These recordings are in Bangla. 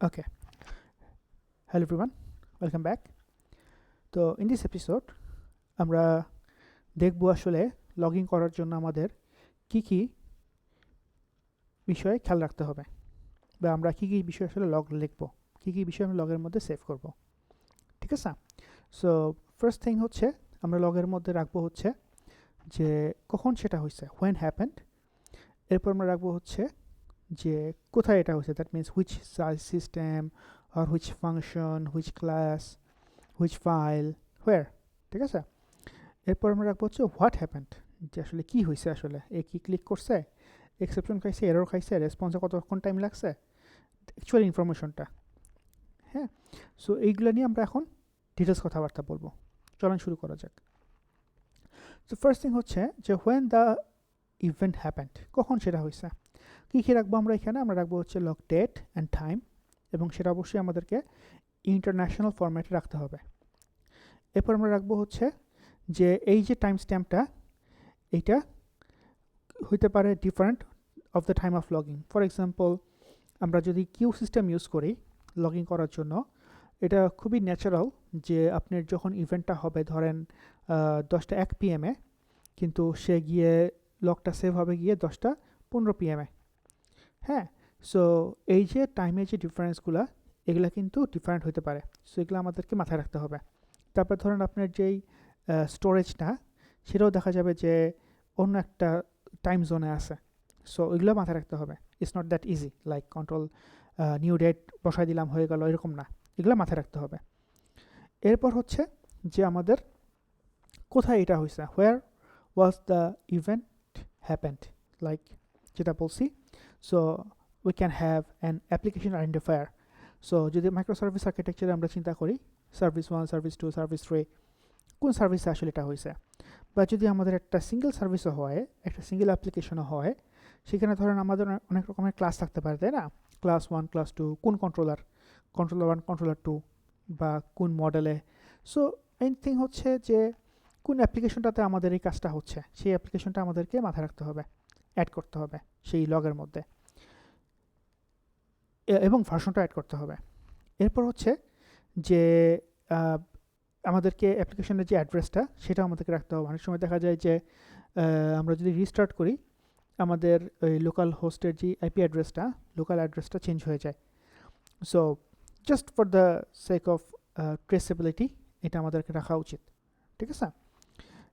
Okay, hello everyone, welcome back. তো in this episode আমরা দেখব আসলে লগইন করার জন্য আমাদের কি বিষয়ে খেয়াল রাখতে হবে বা আমরা কি বিষয় আসলে লগ লিখব, কি বিষয় আমরা লগের মধ্যে সেভ করব। ঠিক আছে? সো ফার্স্ট থিং হচ্ছে আমরা লগের মধ্যে রাখবো হচ্ছে যে কখন সেটা হয়েছে, when happened। এরপর আমরা রাখবো হচ্ছে যে কোথায় এটা হয়েছে, that means which system or which function, which class, which file, where। ঠিক আছে? এরপর আমরা রাখবো হচ্ছে হোয়াট হ্যাপেন্ড, যে আসলে কি হয়েছে, আসলে এ কি ক্লিক করছে, এক্সেপশন খাইছে, এরর খাইছে, রেসপন্সে কতক্ষণ টাইম লাগছে, অ্যাকচুয়াল ইনফরমেশনটা। হ্যাঁ, সো এইগুলো নিয়ে আমরা এখন ডিটেলস কথাবার্তা বলবো। চলেন শুরু করা যাক। তো ফার্স্ট থিং হচ্ছে যে হোয়েন দ্য ইভেন্ট হ্যাপেন্ড, কখন সেটা হয়েছে। কী রাখবো আমরা এখানে, আমরা রাখবো হচ্ছে লগ ডেট অ্যান্ড টাইম, এবং সেটা অবশ্যই আমাদেরকে ইন্টারন্যাশনাল ফরম্যাটে রাখতে হবে। এরপর আমরা রাখবো হচ্ছে যে এই যে টাইম স্ট্যাম্পটা, এইটা হইতে পারে different of the time of logging. For example, আমরা যদি কিউ সিস্টেম ইউজ করি লগইন করার জন্য, এটা খুবই ন্যাচারাল যে আপনার যখন ইভেন্টটা হবে, ধরেন 10টা 1 PM-এ, কিন্তু সে গিয়ে লগটা সেভ হবে গিয়ে 10টা 15 PM-এ। হ্যাঁ, সো এই যে টাইমের যে ডিফারেন্সগুলো, এগুলো কিন্তু ডিফারেন্ট হতে পারে। সো এগুলো আমাদেরকে মাথায় রাখতে হবে। তারপর ধরেন আপনার যেই স্টোরেজটা, সেটাও দেখা যাবে যে অন্য একটা টাইম জোনে আছে। সো ওইগুলো মাথায় রাখতে হবে। It's not that easy like control new date বসাই দিলাম হয়ে গেল, এরকম না। এগুলো মাথায় রাখতে হবে। এরপর হচ্ছে যে আমাদের কোথায় এটা হয়েছে, where was the event happened, like যেটা বলছি। So we can have an application identifier. সো যদি মাইক্রো সার্ভিস আর্কিটেকচারে আমরা চিন্তা করি, সার্ভিস 1, সার্ভিস 2, সার্ভিস 3, কোন সার্ভিসে আসলে এটা হয়েছে। বা যদি আমাদের একটা সিঙ্গেল সার্ভিসও হয়, একটা সিঙ্গেল অ্যাপ্লিকেশনও হয়, সেখানে ধরেন আমাদের অনেক রকমের ক্লাস থাকতে পারে, তাই না? ক্লাস 1, ক্লাস 2, কোন কন্ট্রোলার, কন্ট্রোলার 1, কন্ট্রোলার 2, বা কোন মডেলে। সো মেইন থিং হচ্ছে যে কোন অ্যাপ্লিকেশনটাতে আমাদের এই কাজটা হচ্ছে, সেই অ্যাপ্লিকেশনটা আমাদেরকে মাথায় রাখতে হবে, অ্যাড করতে হবে সেই লগের মধ্যে, এবং ভার্সনটা অ্যাড করতে হবে। এরপর হচ্ছে যে আমাদেরকে অ্যাপ্লিকেশনের যে অ্যাড্রেসটা, সেটা আমাদেরকে রাখতে হবে। অনেক সময় দেখা যায় যে আমরা যদি রিস্টার্ট করি, আমাদের ওই লোকাল হোস্টের যে আইপি অ্যাড্রেসটা, লোকাল অ্যাড্রেসটা চেঞ্জ হয়ে যায়। So just for the sake of traceability, এটা আমাদেরকে রাখা উচিত। ঠিক আছে?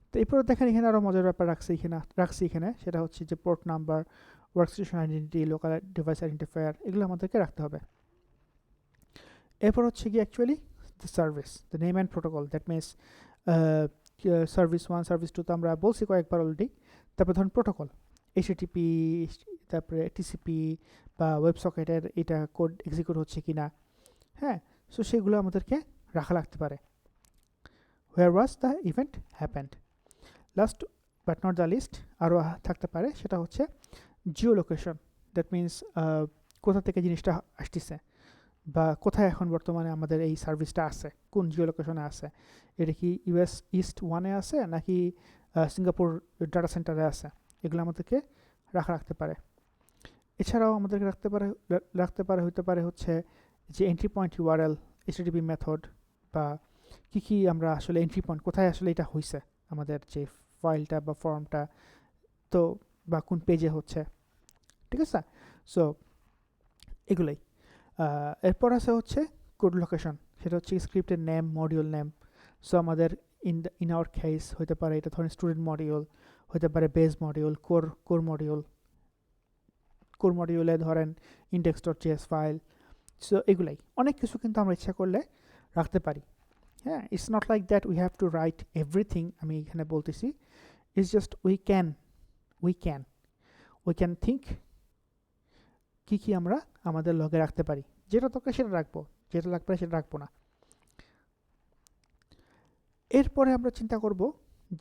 তো এরপরে দেখেন এখানে আরও মজার ব্যাপার রাখছি এখানে, সেটা হচ্ছে যে port number, workstation identity, local device identifier, এগুলো আমাদেরকে রাখতে হবে। এরপর হচ্ছে কি actually the service, the name and protocol, that means service 1, service 2 তো আমরা বলছি কয়েকবার অলরেডি। তারপর ধরুন প্রোটোকল, HTTP, তারপরে TCP বা ওয়েব সকেটের এটা কোড এক্সিকিউট হচ্ছে কি না। হ্যাঁ, সো সেগুলো আমাদেরকে রাখা লাগতে পারে। Where was the event happened. Last but not the least আরও থাকতে পারে, সেটা হচ্ছে জিও লোকেশন, দ্যাট মিনস কোথা থেকে জিনিসটা আসতেছে, বা কোথায় এখন বর্তমানে আমাদের এই সার্ভিসটা আছে, কোন জিও লোকেশনে আছে। এটা কি US ইস্ট 1-এ আছে নাকি সিঙ্গাপুর ডাটা সেন্টারে আছে, এগুলো আমাদেরকে রাখতে পারে। এছাড়াও আমাদেরকে রাখতে পারে হতে পারে হচ্ছে যে entry point URL, HTTP method, বা কি আমরা আসলে এন্ট্রি পয়েন্ট, কোথায় আসলে এটা হয়েছে আমাদের যে ফাইলটা বা ফর্মটা, তো বা কোন পেজে হচ্ছে। ঠিক আছে? সো এগুলাই। এরপর আছে হচ্ছে কোড লোকেশন, সেটা হচ্ছে স্ক্রিপ্টের নেম, মডিউল নেম। সো আমাদের ইন আওয়ার কেস হতে পারে এটা ধরেন স্টুডেন্ট মডিউল, হতে পারে বেস মডিউল, কোর মডিউলে ধরেন index.js ফাইল। সো এগুলাই অনেক কিছু কিন্তু আমরা ইচ্ছা করলে রাখতে পারি। হ্যাঁ, it's not like that we have to right everything, আমি এখানে বলতেছি। It's just we can think কি আমরা আমাদের লগে রাখতে পারি। যেটা দরকার সেটা রাখবো, যেটা লাগবে সেটা রাখবো না। এরপরে আমরা চিন্তা করব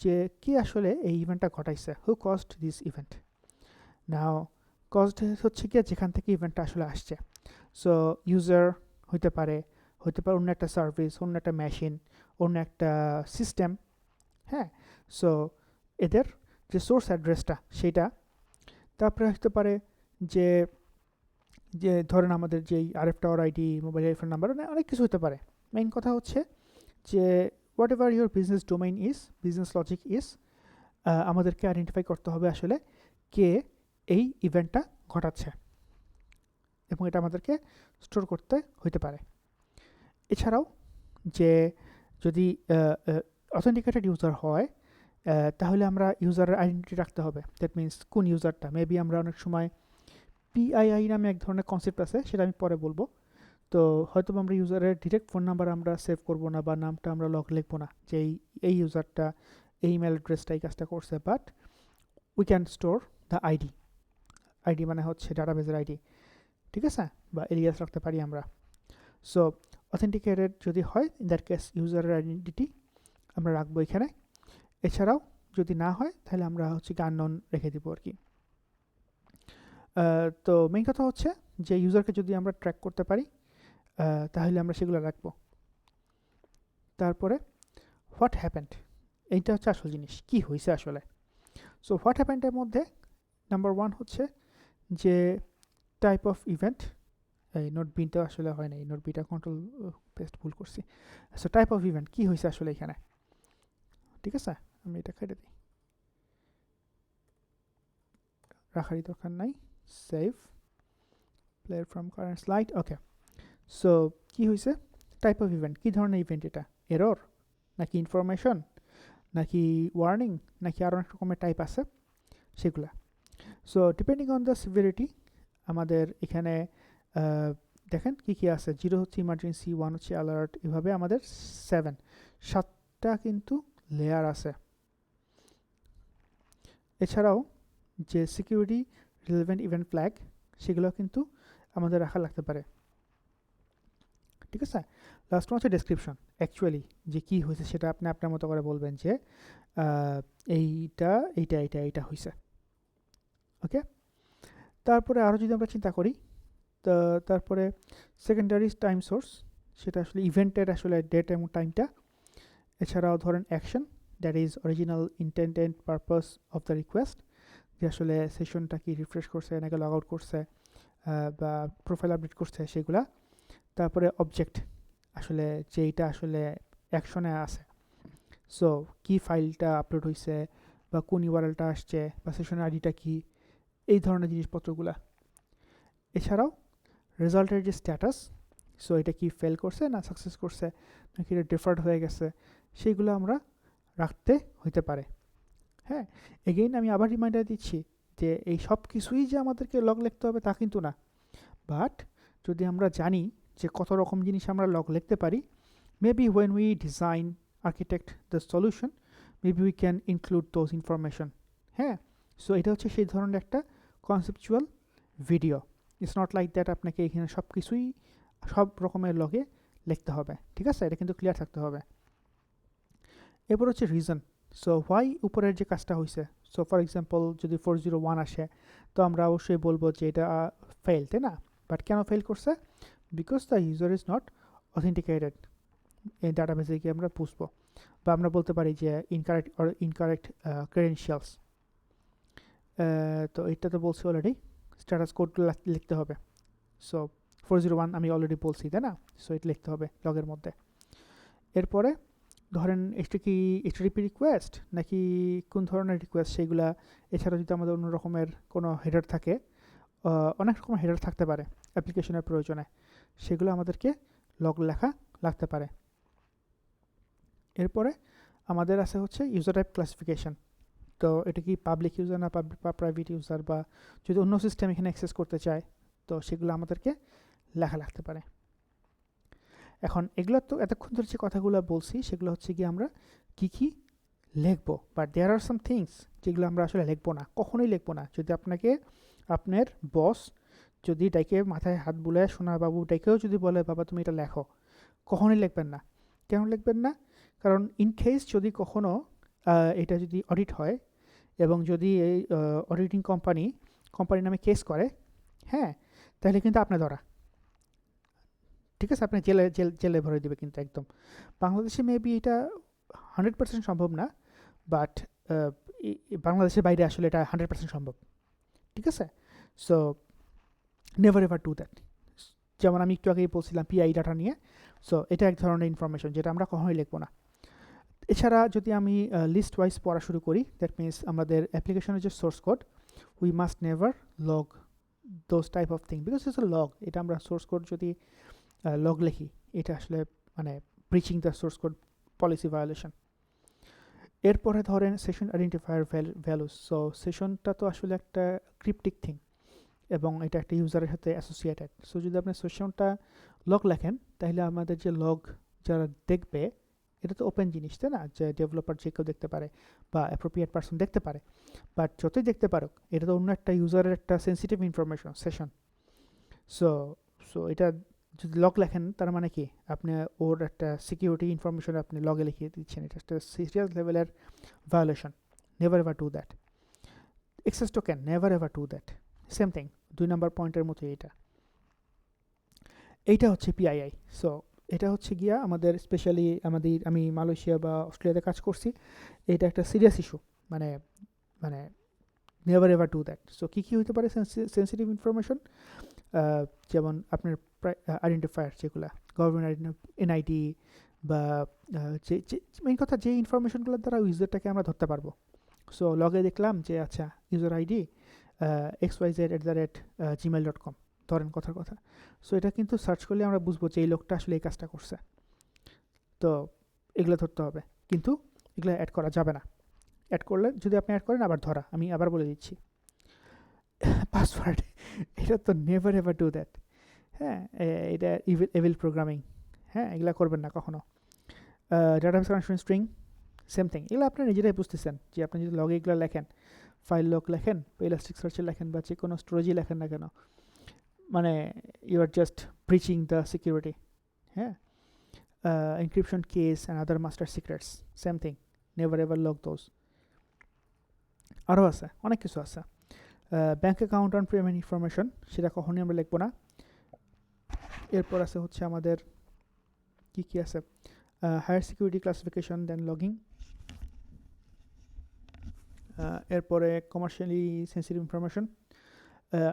যে কি আসলে এই ইভেন্টটা ঘটাইছে, who caused this event. Now caused হচ্ছে কি যেখান থেকে ইভেন্টটা আসলে আসছে। সো ইউজার হইতে পারে অন্য একটা সার্ভিস, অন্য একটা মেশিন, অন্য একটা সিস্টেম। হ্যাঁ, সো এদের যে সোর্স অ্যাড্রেসটা সেটা। তারপরে হতে পারে যে যে ধরেন আমাদের যেই RF tower ID, mobile telephone number, অনেক কিছু হতে পারে। মেইন কথা হচ্ছে যে what ever your business domain is, business logic is, আমাদেরকে আইডেন্টিফাই করতে হবে আসলে কে এই ইভেন্টটা ঘটাচ্ছে, এবং এটা আমাদেরকে স্টোর করতে হইতে পারে। এছাড়াও যে যদি অথেন্টিকেটেড ইউজার হয়, তাহলে আমরা ইউজারের আইডেন্টিটি রাখতে হবে। দ্যাট মিনস কোন ইউজারটা, মেবি আমরা অনেক সময় PII নামে এক ধরনের কনসেপ্ট আছে, সেটা আমি পরে বলবো। তো হয়তো আমরা ইউজারের ডিরেক্ট ফোন নাম্বার আমরা সেভ করবো না, বা নামটা আমরা লগ লিখবো না যে এই ইউজারটা এই ইমেল অ্যাড্রেসটা এই কাজটা করছে, but we can store the ID. ID মানে হচ্ছে ডাটাবেজের আইডি, ঠিক আছে, বা এলিয়াস রাখতে পারি আমরা। সো অথেন্টিকেটেড যদি হয়, ইন দ্যাট কেস ইউজারের আইডেন্টিটি আমরা রাখবো এখানে। এছাড়াও যদি না হয় তাহলে আমরা হচ্ছে আননোন রেখে দিব আর কি। তো মেইন কথা হচ্ছে যে ইউজারকে যদি আমরা ট্র্যাক করতে পারি, তাহলে আমরা সেগুলো রাখবো। তারপরে হোয়াট হ্যাপেন্ড, এইটা হচ্ছে আসল জিনিস, কি হয়েছে আসলে। সো হোয়াট হ্যাপেন্ডের মধ্যে নাম্বার 1 হচ্ছে যে টাইপ অফ ইভেন্ট, এই নোট বিটা আসলে হয় না, এই নোট বিটা কন্ট্রোল পেস্ট ভুল করছি। সো টাইপ অফ ইভেন্ট কি হয়েছে আসলে এখানে, ঠিক আছে, আমি এটা কেটে দিই, রাখারই দরকার নাই। Save, play from current slide, okay. So কি হয়েছে, টাইপ অফ ইভেন্ট, কী ধরনের ইভেন্ট এটা, এরর নাকি ইনফরমেশন নাকি ওয়ার্নিং নাকি আরও অনেক রকমের টাইপ আছে সেগুলা। সো ডিপেন্ডিং অন দ্য সিভিরিটি আমাদের এখানে দেখেন কি কি আছে। 0 হচ্ছে ইমার্জেন্সি, 1 হচ্ছে অ্যালার্ট, এভাবে আমাদের 7টা কিন্তু লেয়ার আছে। এছাড়াও যে সিকিউরিটি রিলেভেন্ট ইভেন্ট ফ্ল্যাগ, সেগুলো কিন্তু আমাদের রাখা লাগতে পারে, ঠিক আছে। লাস্ট হচ্ছে ডেসক্রিপশন, অ্যাকচুয়ালি যে কী হয়েছে সেটা আপনি আপনার মতো করে বলবেন যে এইটা এইটা এইটা এইটা হয়েছে, ওকে। তারপরে আরও যদি আমরা চিন্তা করি, তারপরে সেকেন্ডারি টাইম সোর্স, সেটা আসলে ইভেন্টের আসলে ডেট এবং টাইমটা। এছাড়াও ধরেন action, that is original intended purpose of the request, যে আসলে সেশনটা কি রিফ্রেশ করছে নাকি লগ আউট করছে বা প্রোফাইল আপডেট করছে সেগুলা। তারপরে অবজেক্ট, আসলে যেইটা আসলে অ্যাকশনে আছে, সো কি ফাইলটা আপলোড হয়েছে বা কোন ইউআরএলটা আসছে বা সেশনের আইডিটা কি, এই ধরনের জিনিসপত্রগুলা। এছাড়াও রেজাল্টের যে স্ট্যাটাস, সো এটা কি ফেল করছে না সাকসেস করছে নাকি এটা ডিফার্ড হয়ে গেছে, সেইগুলো আমরা রাখতে হইতে পারে। হ্যাঁ, এগেইন আমি আবার রিমাইন্ডার দিচ্ছি যে এই সব কিছুই যে আমাদেরকে লগ লিখতে হবে তা কিন্তু না, বাট যদি আমরা জানি যে কত রকম জিনিস আমরা লগ লিখতে পারি, maybe when we design architect the solution, maybe we can include those information. হ্যাঁ, সো এটা হচ্ছে সেই ধরনের একটা conceptual video. It's not like that আপনাকে এখানে সব কিছুই সব রকমের লগে লিখতে হবে, ঠিক আছে, এটা কিন্তু ক্লিয়ার থাকতে হবে। এরপর হচ্ছে রিজন, সো হোয়াই উপরের যে কাজটা হয়েছে। সো ফর এক্সাম্পল যদি 401 আসে, তো আমরা অবশ্যই বলবো যে এটা ফেল, তাই না। বাট কেন ফেল করছে, because the user is not authenticated, এই ডাটাবেসে গিয়ে আমরা বুঝবো। বা আমরা বলতে পারি যে ইনকারেক্ট ক্রেডেনশিয়ালস, তো এইটা তো বলছি অলরেডি, স্ট্যাটাস কোডগুলো লিখতে হবে। সো 401 আমি অলরেডি বলছি, তাই না, সো এটা লিখতে হবে লগের মধ্যে। এরপরে ধরেন এটা কি HTTP রিকোয়েস্ট নাকি কোন ধরনের রিকোয়েস্ট সেইগুলা। এছাড়া যদি আমাদের অন্য রকমের কোনো হেডার থাকে, অনেক রকমের হেডার থাকতে পারে অ্যাপ্লিকেশনের প্রয়োজনে, সেগুলো আমাদেরকে লগ লেখা লাগতে পারে। এরপরে আমাদের আছে হচ্ছে ইউজার টাইপ ক্লাসিফিকেশন, তো এটা কি পাবলিক ইউজার না প্রাইভেট ইউজার, বা যদি অন্য সিস্টেম এখানে অ্যাক্সেস করতে চায়, তো সেগুলো আমাদেরকে লেখা লাগতে পারে। এখন এগুলো তো এতক্ষণ ধরে যে কথাগুলো বলছি সেগুলো হচ্ছে কি আমরা কি কি লিখবো, but there R some things যেগুলো আমরা আসলে লিখবো না, কখনোই লিখবো না। যদি আপনাকে আপনার বস যদি ডাইকে মাথায় হাত বুলায়, সোনাবাবু ডাইকেও যদি বলে বাবা তুমি এটা লেখো, কখনোই লিখবেন না। কেন লিখবেন না, কারণ ইন কেস যদি কখনো এটা যদি অডিট হয় এবং যদি এই অডিটিং কোম্পানি নামে কেস করে, হ্যাঁ, তাহলে কিন্তু আপনি ধরা, ঠিক আছে, আপনি জেলে ভরে দেবে কিন্তু একদম। বাংলাদেশে মেবি এটা 100% সম্ভব না, বাট বাংলাদেশের বাইরে আসলে এটা 100% সম্ভব, ঠিক আছে। So never ever do that. যেমন আমি একটু আগেই বলছিলাম পিআই ডাটা নিয়ে, সো এটা এক ধরনের ইনফরমেশন যেটা আমরা কখনোই লিখবো না। এছাড়া যদি আমি লিস্ট ওয়াইজ পড়া শুরু করি, দ্যাট মিনস আমাদের অ্যাপ্লিকেশনের যে source code, we must never log those type of thing because it's a log. এটা আমরা সোর্স কোড যদি লগ লিখি, এটা আসলে মানে breaching the source code policy violation. এরপরে ধরেন সেশন আইডেন্টিফায়ার ভ্যালুস। সো সেশনটা তো আসলে একটা ক্রিপ্টিক থিং এবং এটা একটা ইউজারের সাথে অ্যাসোসিয়েটেড। সো যদি আপনি সেশনটা লগ লেখেন, তাহলে আমাদের যে লগ যারা দেখবে, এটা তো ওপেন জিনিস, তাই না, যে ডেভেলপার যে কেউ দেখতে পারে বা অ্যাপ্রোপ্রিয়েট পারসন দেখতে পারে। বাট যতই দেখতে পারুক, এটা তো অন্য একটা ইউজারের একটা sensitive information session. So so এটা যদি লগ লেখেন, তার মানে কি আপনি ওর একটা সিকিউরিটি ইনফরমেশন আপনি লগে লিখিয়ে দিচ্ছেন। এটা একটা সিরিয়াস লেভেলের violation. Never ever do that. Access token, never ever do that. Same thing, 2 number পয়েন্টের মতো এইটা হচ্ছে পিআইআই। সো এটা হচ্ছে গিয়া আমাদের স্পেশালি আমি মালয়েশিয়া বা অস্ট্রেলিয়াতে কাজ করছি, এটা একটা সিরিয়াস ইস্যু। মানে মানে never ever do that. So কী হতে পারে সেন্সিটিভ ইনফরমেশন, যেমন আপনার আইডেন্টিফায়ার যেগুলো, গভর্নমেন্ট এনআইডি বা যে মেইন কথা যে ইনফরমেশনগুলোর দ্বারা ইউজারটাকে আমরা ধরতে পারবো। সো লগে দেখলাম যে আচ্ছা ইউজার আইডি xyz@gmail.com, ধরেন কথার কথা। সো এটা কিন্তু সার্চ করলে আমরা বুঝবো যে এই লোকটা আসলে এই কাজটা করছে। তো এগুলো ধরতে হবে, কিন্তু এগুলো অ্যাড করা যাবে না। অ্যাড করলে যদি আপনি অ্যাড করেন আবার ধরা, আমি আবার বলে দিচ্ছি। পাসওয়ার্ড, এটা তো নেভার এভার ডু দ্যাট। হ্যাঁ, এটা এভিল প্রোগ্রামিং। হ্যাঁ, এগুলো করবেন না কখনো। Database connection string, same thing. এগুলো আপনি নিজেরাই বুঝতেছেন যে আপনি যদি লগে এগুলো লেখেন, ফাইল লগ লেখেন বা ইলাস্টিক সার্চে লেখেন বা যে কোনো স্টোরেজই লেখেন না কেন, মানে you are just breaching the security. হ্যাঁ, encryption keys and other master secrets, same thing, never ever log those. আরও আছে, অনেক কিছু আছে। Bank account on payment information, সেটা কখনোই আমরা লিখবো না। এরপর আছে হচ্ছে আমাদের কি আছে, higher security classification then logging. এরপরে commercially sensitive information,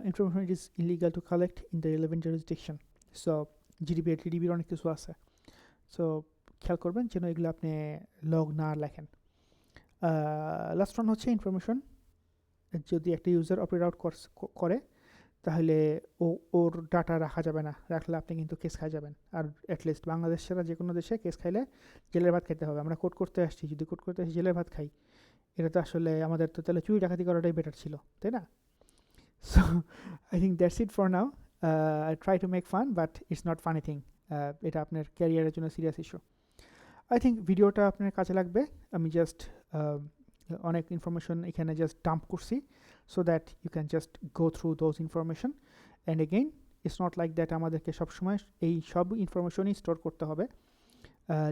information it is illegal to collect in the relevant jurisdiction. So জিডিপির টিডিবির অনেক কিছু আছে। সো খেয়াল করবেন যেন এগুলো আপনি লগ না লেখেন। লাস্ট ওয়ান হচ্ছে ইনফরমেশন, যদি একটা ইউজার অপারেট আউট করে, তাহলে ওর ডাটা রাখা যাবে না, রাখলে আপনি কিন্তু কেস খাই যাবেন। আর অ্যাটলিস্ট বাংলাদেশ ছাড়া যে কোনো দেশে কেস খাইলে জেলের ভাত খেতে হবে। আমরা কোর্ট করতে আসছি, যদি কোর্ট করতে আসি জেলের ভাত খাই, এটা তো আসলে আমাদের তো তাহলে চুরি ডাকাতি করাটাই বেটার ছিল, তাই না? So I think that's it for now. I try to make fun, but it's not funny thing. এটা আপনার ক্যারিয়ারের জন্য সিরিয়াস ইস্যু। আই থিঙ্ক ভিডিওটা আপনার কাজে লাগবে। আমি জাস্ট অনেক ইনফরমেশন এখানে জাস্ট ডাম্প করছি, so that you can just go through those information. And again, it's not like that আমাদেরকে সবসময় এই সব ইনফরমেশনই স্টোর করতে হবে।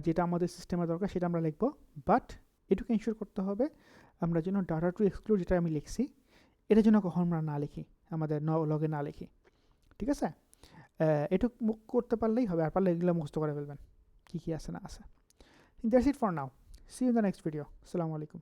যেটা আমাদের সিস্টেমে দরকার সেটা আমরা লিখবো, বাট এটুকু এনশিওর করতে হবে আমরা যেন ডাটা টু এক্সক্লুড, যেটা আমি লিখছি, এটা যেন কখন আমরা না লিখি, আমাদের লগে না লিখি। ঠিক আছে? এটুকু করতে পারলেই হবে, আর পারলে এগুলো মুখস্থ করে ফেলবেন কী কী আছে না আছে। That's it for now. See you in the next video. Assalamu alaikum.